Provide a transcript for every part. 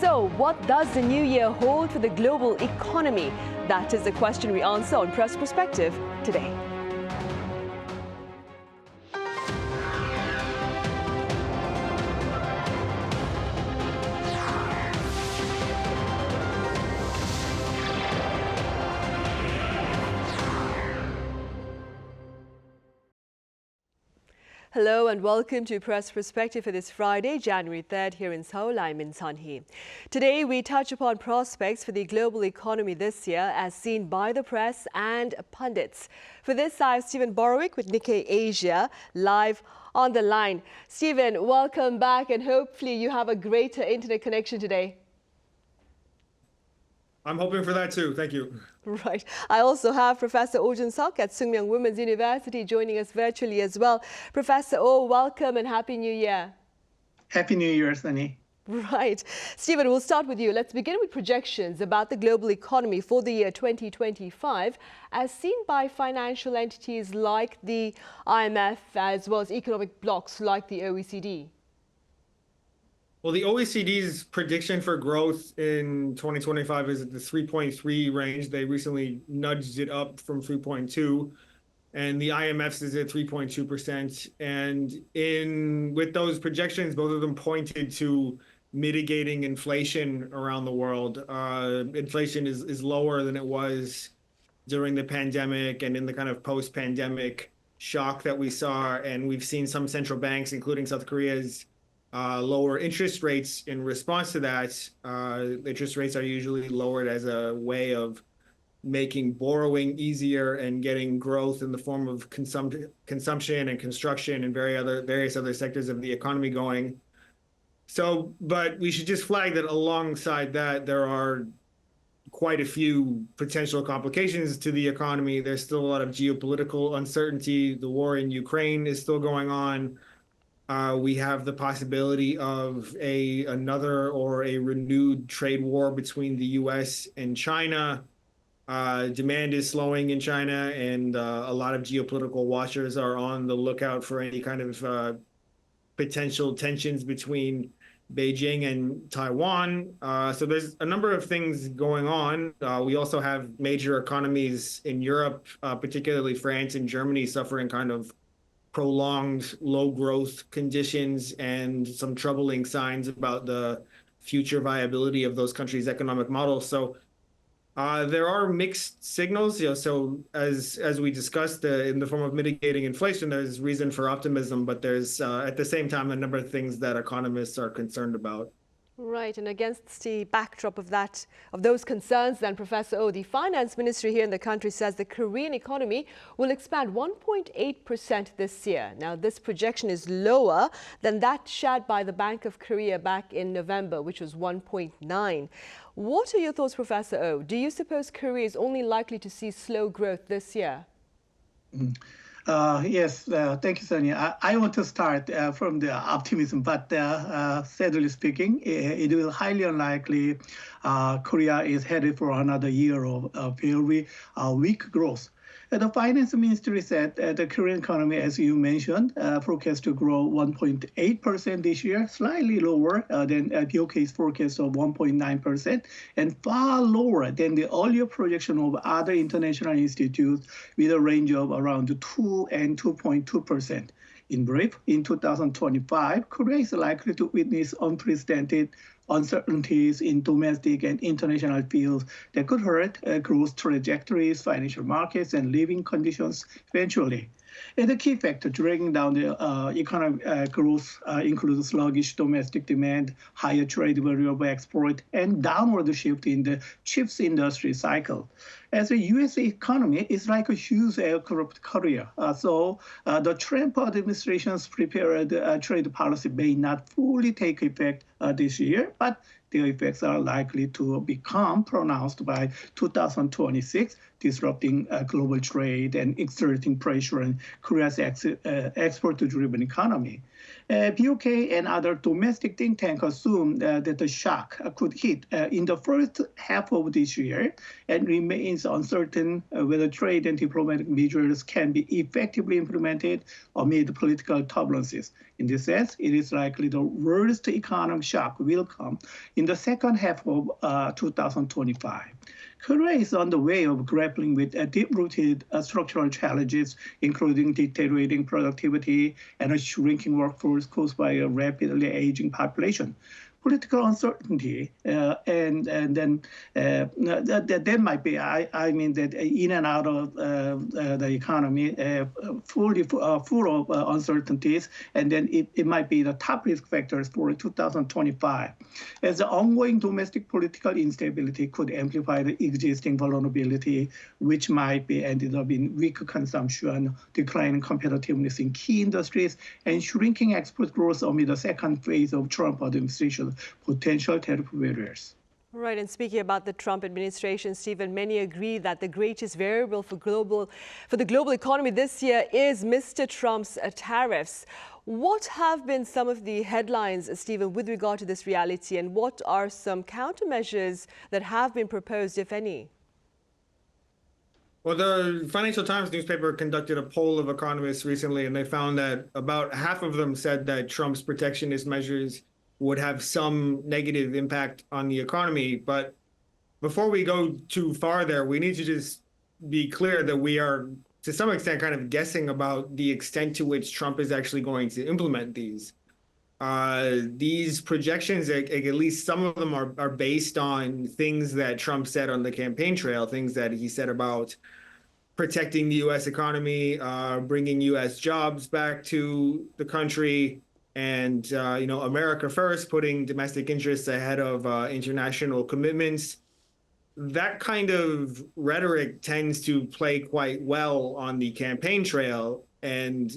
So, what does the new year hold for the global economy? That is the question we answer on Press Perspective today. Hello and welcome to Press Perspective for this Friday, January 3rd here in Seoul. I'm Min Sunhee. Today we touch upon prospects for the global economy this year as seen by the press and pundits. For this, I have Steven Borowiec with Nikkei Asia live on the line. Steven, welcome back and hopefully you have a greater internet connection today. I'm hoping for that too. Thank you. Right. I also have Professor Oh Joon-seok at Sookmyung Women's University joining us virtually as well. Professor Oh, welcome and Happy New Year. Happy New Year, Sunny. Right. Stephen, we'll start with you. Let's begin with projections about the global economy for the year 2025 as seen by financial entities like the IMF as well as economic blocs like the OECD. Well, the OECD's prediction for growth in 2025 is at the 3.3 range. They recently nudged it up from 3.2, and the IMF's is at 3.2%. And with those projections, both of them pointed to mitigating inflation around the world. Inflation is lower than it was during the pandemic and in the kind of post-pandemic shock that we saw. And we've seen some central banks, including South Korea's, lower interest rates in response to that. Interest rates are usually lowered as a way of making borrowing easier and getting growth in the form of consumption and construction and various other sectors of the economy going. So, but we should just flag that alongside that, there are quite a few potential complications to the economy. There's still a lot of geopolitical uncertainty. The war in Ukraine is still going on. We have the possibility of another or a renewed trade war between the U.S. and China. Demand is slowing in China, and a lot of geopolitical watchers are on the lookout for any kind of potential tensions between Beijing and Taiwan. So there's a number of things going on. We also have major economies in Europe, particularly France and Germany, suffering kind of prolonged low growth conditions and some troubling signs about the future viability of those countries' economic models. So there are mixed signals. So as we discussed, in the form of mitigating inflation, there's reason for optimism, but there's at the same time a number of things that economists are concerned about. Right, and against the backdrop of those concerns, then, Professor Oh, the finance ministry here in the country says the Korean economy will expand 1.8% this year. Now, this projection is lower than that shared by the Bank of Korea back in November, which was 1.9. What are your thoughts, Professor Oh? Do you suppose Korea is only likely to see slow growth this year? Yes, thank you, Sonia. I want to start from the optimism, but sadly speaking, it will highly unlikely Korea is headed for another year of very weak growth. The finance ministry said the Korean economy, as you mentioned, forecast to grow 1.8% this year, slightly lower than BOK's forecast of 1.9%, and far lower than the earlier projection of other international institutes with a range of around 2 and 2.2%. In brief, in 2025, Korea is likely to witness unprecedented uncertainties in domestic and international fields that could hurt growth trajectories, financial markets, and living conditions eventually. And the key factor dragging down the economic growth includes sluggish domestic demand, higher trade value of export, and downward shift in the chips industry cycle. As a U.S. economy is like a huge aircraft carrier. So the Trump administration's prepared trade policy may not fully take effect this year, but the effects are likely to become pronounced by 2026, disrupting global trade and exerting pressure on Korea's export-driven economy. BOK and other domestic think tanks assume that the shock could hit in the first half of this year and remains uncertain whether trade and diplomatic measures can be effectively implemented amid political turbulences. In this sense, it is likely the worst economic shock will come in in the second half of 2025. Korea is on the way of grappling with deep-rooted structural challenges, including deteriorating productivity and a shrinking workforce caused by a rapidly aging population. Political uncertainty, and then that might be, I mean, that in and out of the economy, full of uncertainties, and then it might be the top risk factors for 2025. As the ongoing domestic political instability could amplify the existing vulnerability, which might be ended up in weaker consumption, declining competitiveness in key industries, and shrinking export growth amid the second phase of Trump administration potential tariff barriers. Right, and speaking about the Trump administration, Stephen, many agree that the greatest variable for the global economy this year is Mr. Trump's tariffs. What have been some of the headlines, Stephen, with regard to this reality, and what are some countermeasures that have been proposed, if any? Well, the Financial Times newspaper conducted a poll of economists recently, and they found that about half of them said that Trump's protectionist measures would have some negative impact on the economy. But before we go too far there, we need to just be clear that we are, to some extent, kind of guessing about the extent to which Trump is actually going to implement these. These projections, at least some of them, are based on things that Trump said on the campaign trail, things that he said about protecting the U.S. economy, bringing U.S. jobs back to the country, and America first, putting domestic interests ahead of international commitments. That kind of rhetoric tends to play quite well on the campaign trail, and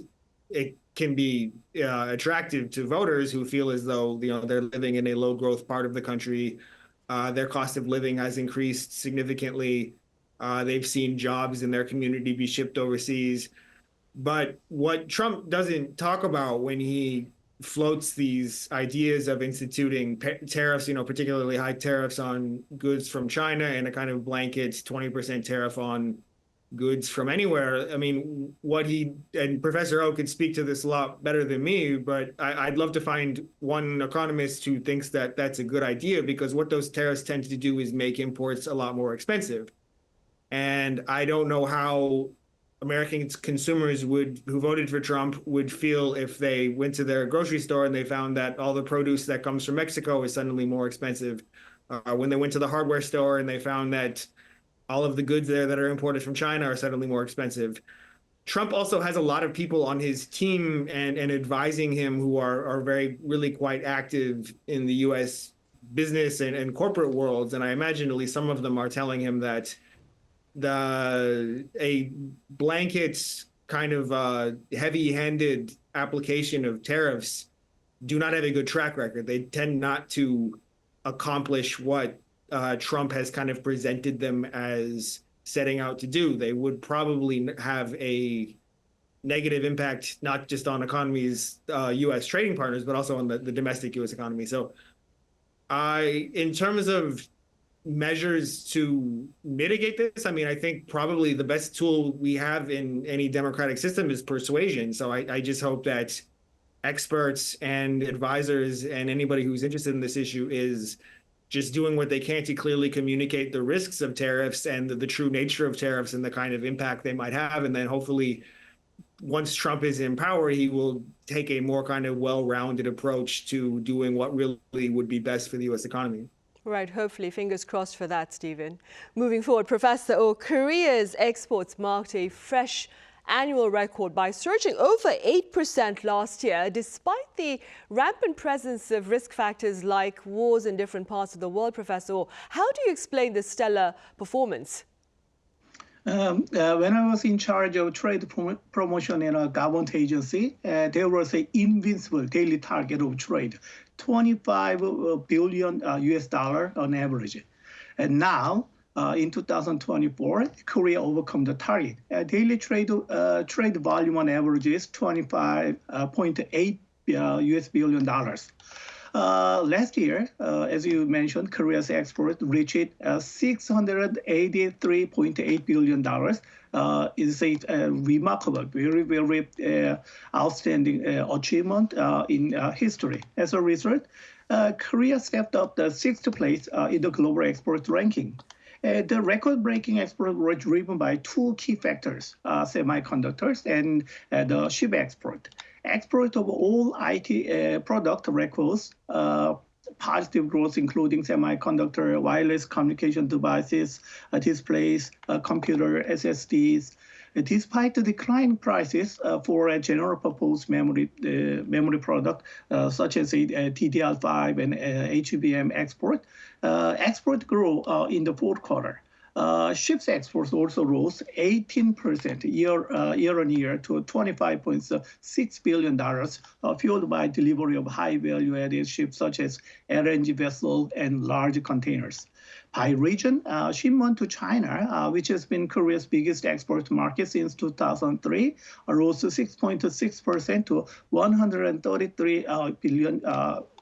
it can be attractive to voters who feel as though they're living in a low growth part of the country. Their cost of living has increased significantly. They've seen jobs in their community be shipped overseas. But what Trump doesn't talk about when he floats these ideas of instituting tariffs, particularly high tariffs on goods from China and a kind of blanket 20% tariff on goods from anywhere. I mean, and Professor Oh could speak to this a lot better than me, but I'd love to find one economist who thinks that that's a good idea, because what those tariffs tend to do is make imports a lot more expensive. And I don't know how American consumers who voted for Trump would feel if they went to their grocery store and they found that all the produce that comes from Mexico is suddenly more expensive. When they went to the hardware store and they found that all of the goods there that are imported from China are suddenly more expensive. Trump also has a lot of people on his team and advising him who are really quite active in the U.S. business and corporate worlds. And I imagine at least some of them are telling him that a blanket kind of heavy-handed application of tariffs do not have a good track record. They tend not to accomplish what Trump has kind of presented them as setting out to do. They would probably have a negative impact, not just on economies, U.S. trading partners, but also on the domestic U.S. economy. So in terms of measures to mitigate this, I mean, I think probably the best tool we have in any democratic system is persuasion. So I just hope that experts and advisors and anybody who's interested in this issue is just doing what they can to clearly communicate the risks of tariffs and the true nature of tariffs and the kind of impact they might have. And then hopefully, once Trump is in power, he will take a more kind of well-rounded approach to doing what really would be best for the U.S. economy. Right, hopefully, fingers crossed for that, Stephen. Moving forward, Professor Oh, Korea's exports marked a fresh annual record by surging over 8% last year, despite the rampant presence of risk factors like wars in different parts of the world. Professor Oh, how do you explain this stellar performance? When I was in charge of trade promotion in a government agency, there was an invincible daily target of trade, 25 billion US dollar on average. And now, in 2024, Korea overcome the target. Daily trade volume on average is $25.8 US billion. Last year, as you mentioned, Korea's export reached $683.8 billion. It's a remarkable, very, very outstanding achievement in history. As a result, Korea stepped up the sixth place in the global export ranking. The record-breaking export were driven by two key factors, semiconductors and the ship export. Export of all IT product records positive growth, including semiconductor, wireless communication devices, displays, computer SSDs. Despite the decline prices for a general purpose memory product, such as DDR5 and HBM export grew in the fourth quarter. Ships exports also rose 18% year on year to $25.6 billion, fueled by delivery of high value-added ships such as LNG vessels and large containers. By region, shipment to China, which has been Korea's biggest export market since 2003, rose 6.6% to $133 billion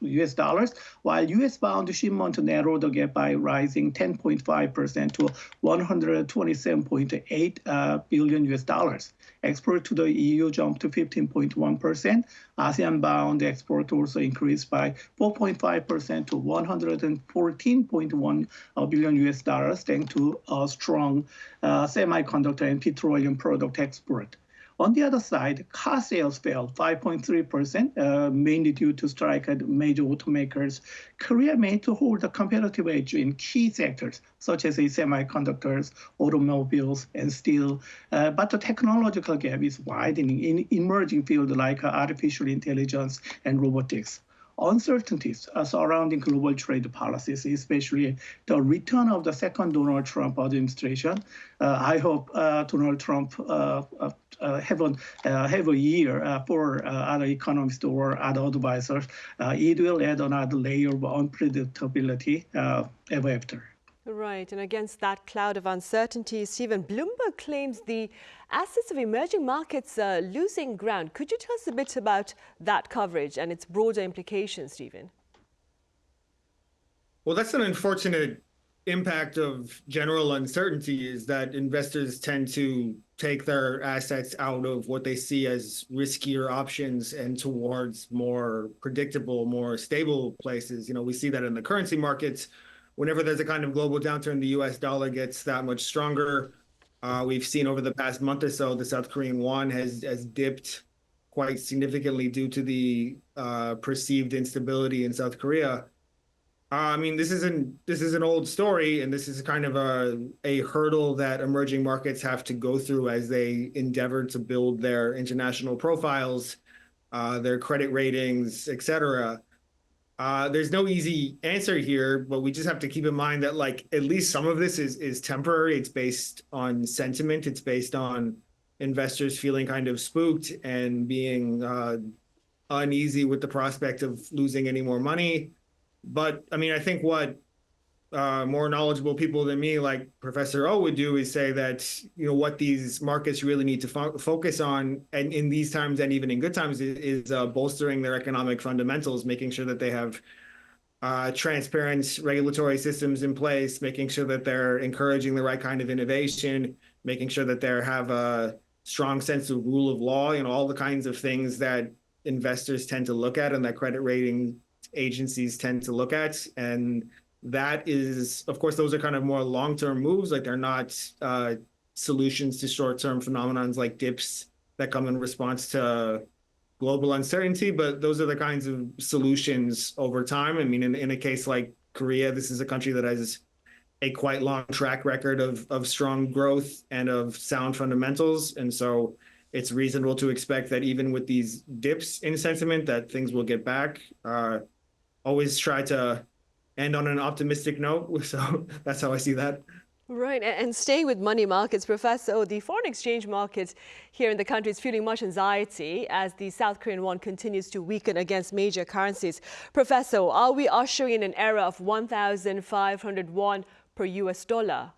US dollars, while US-bound shipment narrowed the gap by rising 10.5% to $127.8 billion US dollars. Export to the EU jumped to 15.1%. ASEAN-bound export also increased by 4.5% to $114.1 billion US dollars, thanks to a strong semiconductor and petroleum product export. On the other side, car sales fell 5.3%, mainly due to strike at major automakers. Korea made to hold a competitive edge in key sectors, such as semiconductors, automobiles, and steel. But the technological gap is widening in emerging fields like artificial intelligence and robotics. Uncertainties surrounding global trade policies, especially the return of the second Donald Trump administration. I hope Donald Trump have a year for other economists or other advisors. It will add another layer of unpredictability ever after. Right, and against that cloud of uncertainty, Steven, Bloomberg claims the assets of emerging markets are losing ground. Could you tell us a bit about that coverage and its broader implications, Steven? Well, that's an unfortunate impact of general uncertainty, is that investors tend to take their assets out of what they see as riskier options and towards more predictable, more stable places. You know, we see that in the currency markets. Whenever there's a kind of global downturn, the US dollar gets that much stronger. We've seen over the past month or so, the South Korean won has dipped quite significantly due to the perceived instability in South Korea. I mean, this is an old story, and this is kind of a hurdle that emerging markets have to go through as they endeavor to build their international profiles, their credit ratings, et cetera. There's no easy answer here, but we just have to keep in mind that, like, at least some of this is temporary. It's based on sentiment. It's based on investors feeling kind of spooked and being uneasy with the prospect of losing any more money. But I mean, I think what more knowledgeable people than me, like Professor Oh, would do is say that, you know, what these markets really need to focus on, and in these times and even in good times, is bolstering their economic fundamentals, making sure that they have transparent regulatory systems in place, making sure that they're encouraging the right kind of innovation, making sure that they have a strong sense of rule of law, you know, all the kinds of things that investors tend to look at and that credit rating agencies tend to look at. And that is, of course, those are kind of more long-term moves. Like, they're not solutions to short-term phenomenons like dips that come in response to global uncertainty, but those are the kinds of solutions over time. I mean, in a case like Korea, this is a country that has a quite long track record of strong growth and of sound fundamentals. And so it's reasonable to expect that even with these dips in sentiment, that things will get back. Always try to end on an optimistic note. So that's how I see that. Right, and staying with money markets, Professor Oh, the foreign exchange market here in the country is feeling much anxiety as the South Korean won continues to weaken against major currencies. Professor Oh, are we ushering in an era of 1,500 won per US dollar?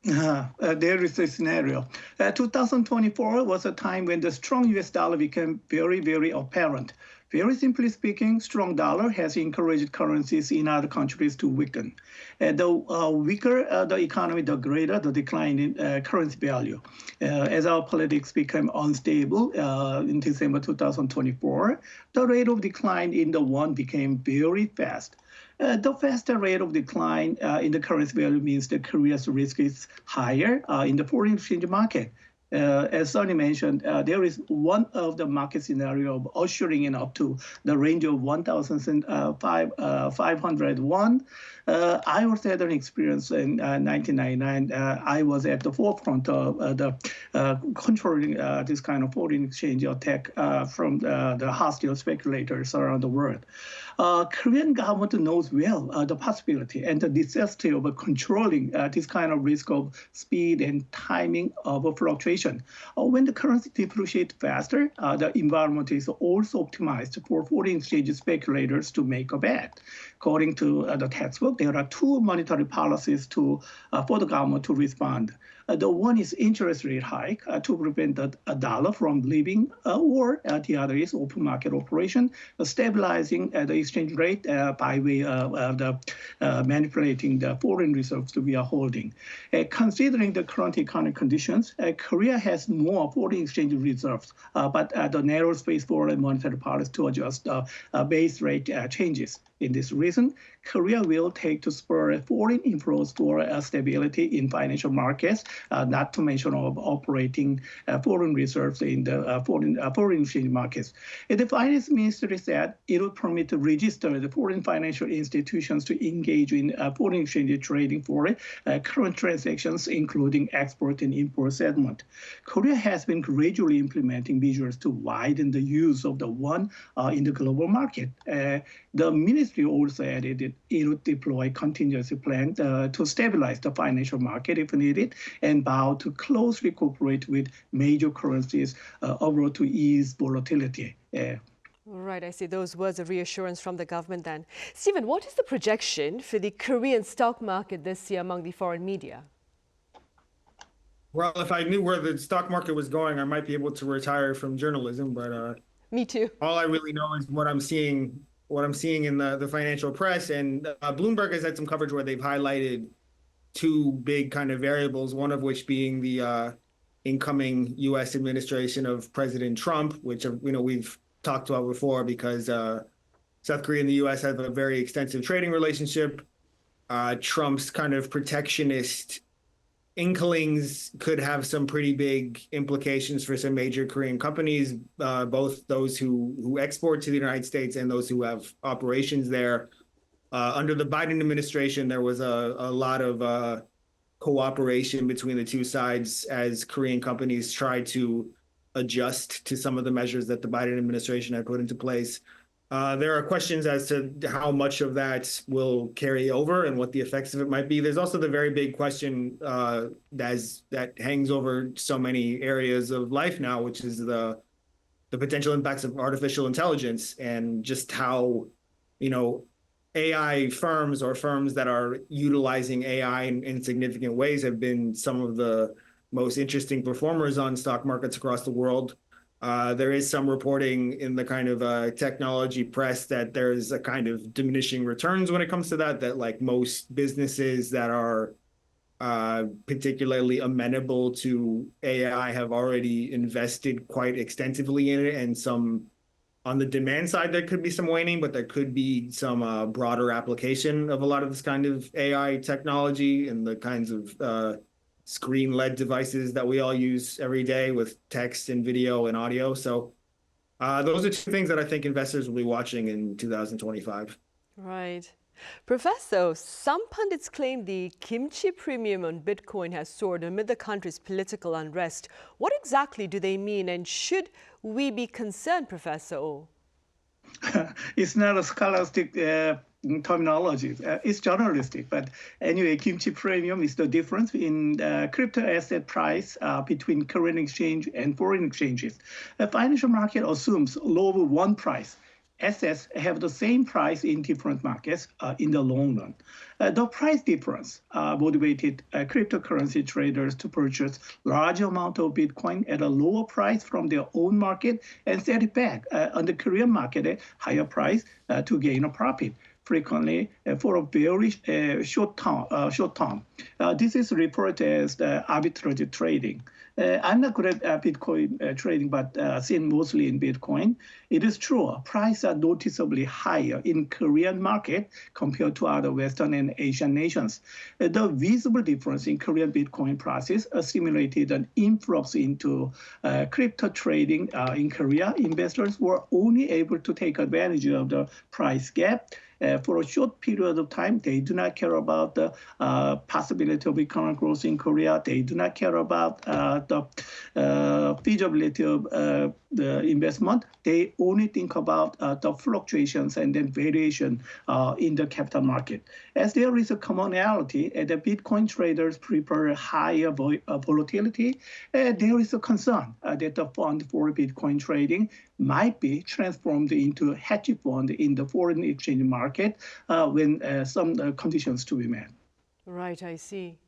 There is a scenario. 2024 was a time when the strong US dollar became very, very apparent. Very simply speaking, strong dollar has encouraged currencies in other countries to weaken. The weaker the economy, the greater the decline in currency value. As our politics became unstable in December 2024, the rate of decline in the won became very fast. The faster rate of decline in the currency value means that Korea's risk is higher in the foreign exchange market. As Sunny mentioned, there is one of the market scenario of ushering in up to the range of 1,500 won. I also had an experience in 1999. I was at the forefront of the controlling this kind of foreign exchange attack from the hostile speculators around the world. Korean government knows well the possibility and the necessity of controlling this kind of risk of speed and timing of a fluctuation. When the currency depreciates faster, the environment is also optimized for foreign exchange speculators to make a bet. According to the textbook, there are two monetary policies for the government to respond. The one is interest rate hike to prevent the dollar from leaving, or the other is open market operation, stabilizing the exchange rate by way of manipulating the foreign reserves we are holding. Considering the current economic conditions, Korea has more foreign exchange reserves, but the narrow space for a monetary policy to adjust base rate changes. In this reason, Korea will take to spur foreign inflows for stability in financial markets, not to mention of operating foreign reserves in the foreign exchange markets. The finance ministry said it will permit to register the foreign financial institutions to engage in foreign exchange trading for current transactions, including export and import settlement. Korea has been gradually implementing measures to widen the use of the won in the global market. The ministry also added that it would deploy contingency plan to stabilize the financial market if needed, and vow to closely cooperate with major currencies abroad to ease volatility. Right, I see those words of reassurance from the government then. Steven, what is the projection for the Korean stock market this year among the foreign media? Well, if I knew where the stock market was going, I might be able to retire from journalism, but Me too. all I really know is what I'm seeing in the financial press. And Bloomberg has had some coverage where they've highlighted two big kind of variables, one of which being the incoming U.S. administration of President Trump, which we've talked about before because South Korea and the U.S. have a very extensive trading relationship. Trump's kind of protectionist inklings could have some pretty big implications for some major Korean companies, both those who export to the United States and those who have operations there. Under the Biden administration, there was a lot of cooperation between the two sides as Korean companies tried to adjust to some of the measures that the Biden administration had put into place. There are questions as to how much of that will carry over and what the effects of it might be. There's also the very big question that hangs over so many areas of life now, which is the potential impacts of artificial intelligence and just how, AI firms or firms that are utilizing AI in significant ways have been some of the most interesting performers on stock markets across the world. There is some reporting in the kind of technology press that there's a kind of diminishing returns when it comes to that like most businesses that are particularly amenable to AI have already invested quite extensively in it. And some on the demand side, there could be some waning, but there could be some broader application of a lot of this kind of AI technology and the kinds of screen-led devices that we all use every day with text and video and audio. So those are two things that I think investors will be watching in 2025. Right. Professor, some pundits claim the Kimchi Premium on Bitcoin has soared amid the country's political unrest. What exactly do they mean, and should we be concerned, Professor Oh? It's not a scholastic terminology. It's journalistic. But anyway, Kimchi Premium is the difference in crypto asset price between current exchange and foreign exchanges. A financial market assumes lower one price assets have the same price in different markets in the long run. The price difference motivated cryptocurrency traders to purchase large amount of Bitcoin at a lower price from their own market and sell it back on the Korean market at higher price to gain a profit, frequently for a very short term. This is referred to as the arbitrage trading. I'm not good at Bitcoin trading, but seen mostly in Bitcoin. It is true, prices are noticeably higher in Korean market compared to other Western and Asian nations. The visible difference in Korean Bitcoin prices stimulated an influx into crypto trading in Korea. Investors were only able to take advantage of the price gap. For a short period of time, they do not care about the possibility of economic growth in Korea. They do not care about the feasibility of the investment. They only think about the fluctuations and then variation in the capital market. As there is a commonality, the Bitcoin traders prefer higher volatility. There is a concern that the fund for Bitcoin trading might be transformed into a hedge fund in the foreign exchange market when some conditions to be met. Right, I see.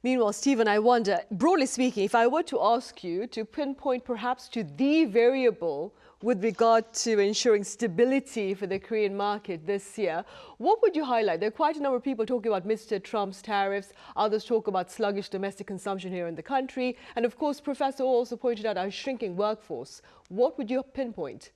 Meanwhile, Stephen, I wonder, broadly speaking, if I were to ask you to pinpoint perhaps to the variable with regard to ensuring stability for the Korean market this year, what would you highlight? There are quite a number of people talking about Mr. Trump's tariffs. Others talk about sluggish domestic consumption here in the country. And of course, Professor Oh also pointed out our shrinking workforce. What would you pinpoint?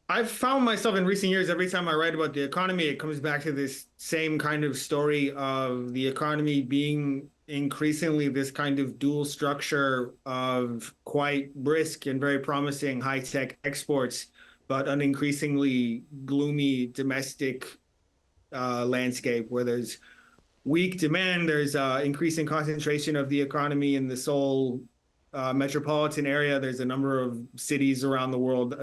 I've found myself in recent years, every time I write about the economy, it comes back to this same kind of story of the economy being increasingly this kind of dual structure of quite brisk and very promising high-tech exports, but an increasingly gloomy domestic landscape where there's weak demand, there's increasing concentration of the economy in the Seoul metropolitan area. There's a number of cities around the world,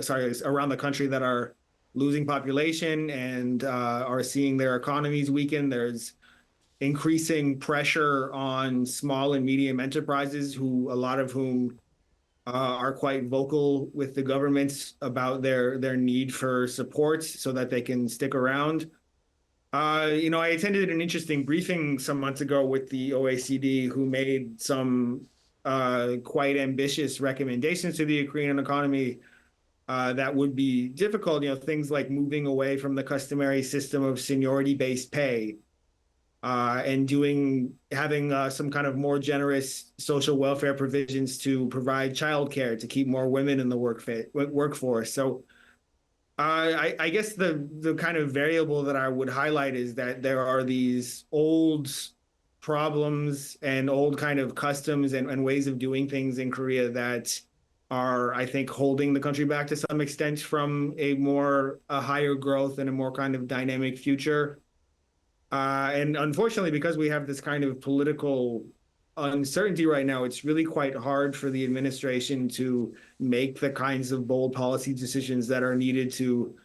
around the country that are losing population and are seeing their economies weaken. There's increasing pressure on small and medium enterprises, a lot of whom are quite vocal with the governments about their need for support so that they can stick around. I attended an interesting briefing some months ago with the OECD, who made some quite ambitious recommendations to the Korean economy that would be difficult. Things like moving away from the customary system of seniority-based pay and having some kind of more generous social welfare provisions to provide childcare to keep more women in the workforce. So I guess the kind of variable that I would highlight is that there are these old problems and old kind of customs and ways of doing things in Korea that are, I think, holding the country back to some extent from a higher growth and a more kind of dynamic future. And unfortunately, because we have this kind of political uncertainty right now, it's really quite hard for the administration to make the kinds of bold policy decisions that are needed to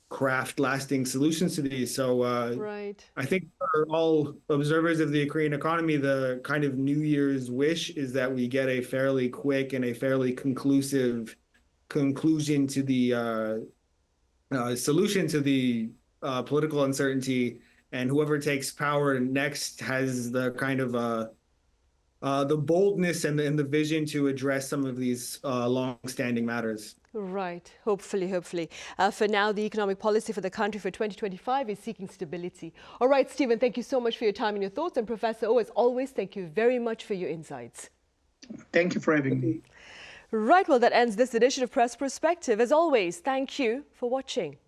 craft lasting solutions to these. So right. I think for all observers of the Korean economy, the kind of New Year's wish is that we get a fairly quick and a fairly conclusive conclusion to the solution to the political uncertainty, and whoever takes power next has the kind of the boldness and the vision to address some of these long-standing matters. Right. Hopefully. For now, the economic policy for the country for 2025 is seeking stability. All right, Stephen, thank you so much for your time and your thoughts. And Professor Oh, as always, thank you very much for your insights. Thank you for having me. Right. Well, that ends this edition of Press Perspective. As always, thank you for watching.